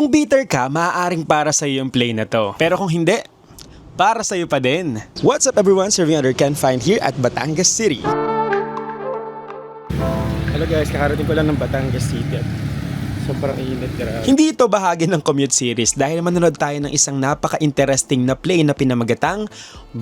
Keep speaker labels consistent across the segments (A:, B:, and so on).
A: Kung bitter ka, maaaring para sa iyo yung play na to. Pero kung hindi, para sa iyo pa din. What's up everyone? Serving under Ken Fine here at Batangas City. Hello guys, kakarating ko lang ng Batangas City at sobrang init, grabe. Hindi ito bahagi ng commute series dahil manonood tayo ng isang napaka-interesting na play na pinamagatang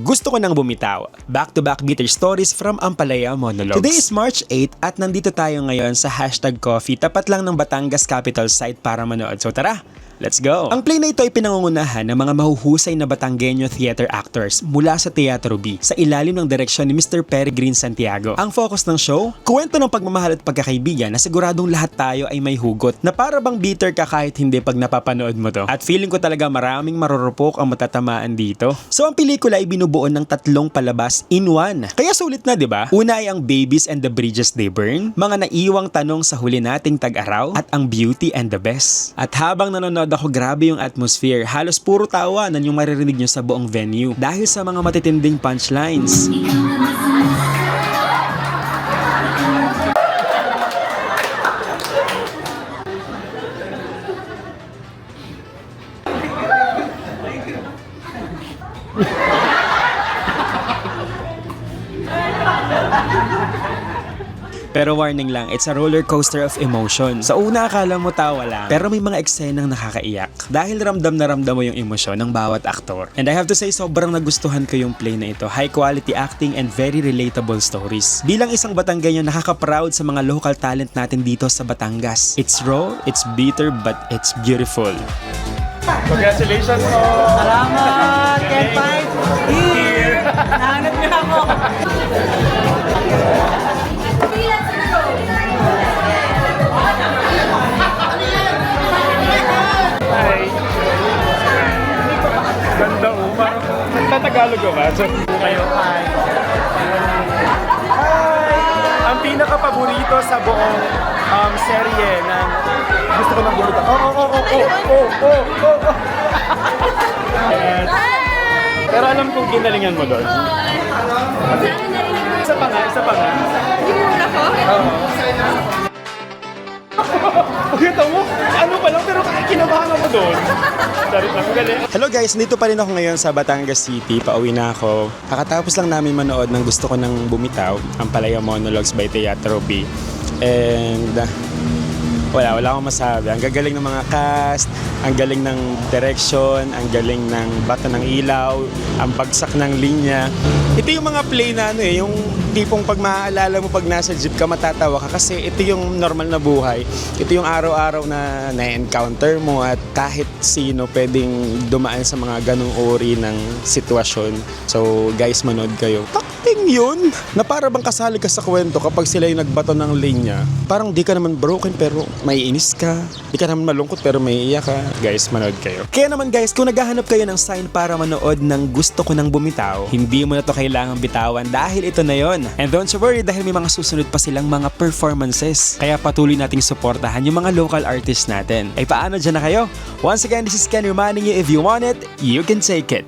A: Gusto Ko Nang Bumitaw. Back-to-back bitter stories from Ampalaya Monologues. Today is March 8 at nandito tayo ngayon sa #coffee tapat lang ng Batangas Capital Site para manood. So tara! Let's go! Ang play na ito ay pinangungunahan ng mga mahuhusay na Batanggenyo theater actors mula sa Teatro B sa ilalim ng direksyon ni Mr. Peregrine Santiago. Ang focus ng show, kwento ng pagmamahal at pagkakaibigan na siguradong lahat tayo ay may hugot na para bang bitter ka kahit hindi pag napapanood mo to. At feeling ko talaga maraming marurupok ang matatamaan dito. So ang pelikula ay binubuo ng 3 palabas in one. Kaya sulit na, di ba? Una ay ang Babies and the Bridges They Burn, mga naiwang tanong sa huli nating tag-araw, at ang Beauty and the Best. At habang nanonood ako, grabe yung atmosphere. Halos puro tawanan yung maririnig nyo sa buong venue dahil sa mga matitinding punchlines. Pero warning lang, it's a roller coaster of emotion. Sa una akala mo tawa lang, pero may mga eksenang nakakaiyak. Dahil ramdam na ramdam mo yung emosyon ng bawat aktor. And I have to say, sobrang nagustuhan ko yung play na ito. High quality acting and very relatable stories. Bilang isang Batanggenyo, nakaka-proud sa mga local talent natin dito sa Batangas. It's raw, it's bitter, but it's beautiful.
B: Congratulations po!
C: Salamat! Ken Fine! Here! Nahanap niyo ako!
B: Hi! Ganda mo, parang nagtatagalog ka ba? So, kayo, hi! Hi! Ang pinaka-paborito sa buong serye ng Gusto Ko Nang Bumitaw. Yes. Pero alam kong ginalingan mo doon. Isa pa nga.
D: Gimura ko?
B: Oo. Pagkita mo, ano pa lang, pero kinabahan ako doon. Sorry lang, galing.
A: Hello guys, dito pa rin ako ngayon sa Batangas City. Pauwi na ako. Kakatapos lang namin manood ng Gusto Ko Nang Bumitaw, Ampalaya Monologues by Teatro B. And wala akong masabi. Ang gagaling ng mga cast, ang galing ng direction, ang galing ng bata ng ilaw, ang bagsak ng linya. Ito yung mga play na yung tipong pag maaalala mo pag nasa jeep ka, matatawa ka kasi ito yung normal na buhay. Ito yung araw-araw na na-encounter mo at kahit sino pwedeng dumaan sa mga ganong uri ng sitwasyon. So guys, manood kayo. Takting yun! Na para bang kasali ka sa kwento kapag sila yung nagbato ng linya. Parang di ka naman broken pero may inis ka. Di ka naman malungkot pero may iyak ka. Guys, manood kayo. Kaya naman guys, kung naghahanap kayo ng sign para manood ng Gusto Ko Nang Bumitaw, hindi mo na to kailangang bitawan dahil ito na yon. And don't you worry dahil may mga susunod pa silang mga performances. Kaya patuloy nating suportahan yung mga local artists natin. Ay paano dyan na kayo? Once again, this is Ken reminding you, if you want it, you can take it.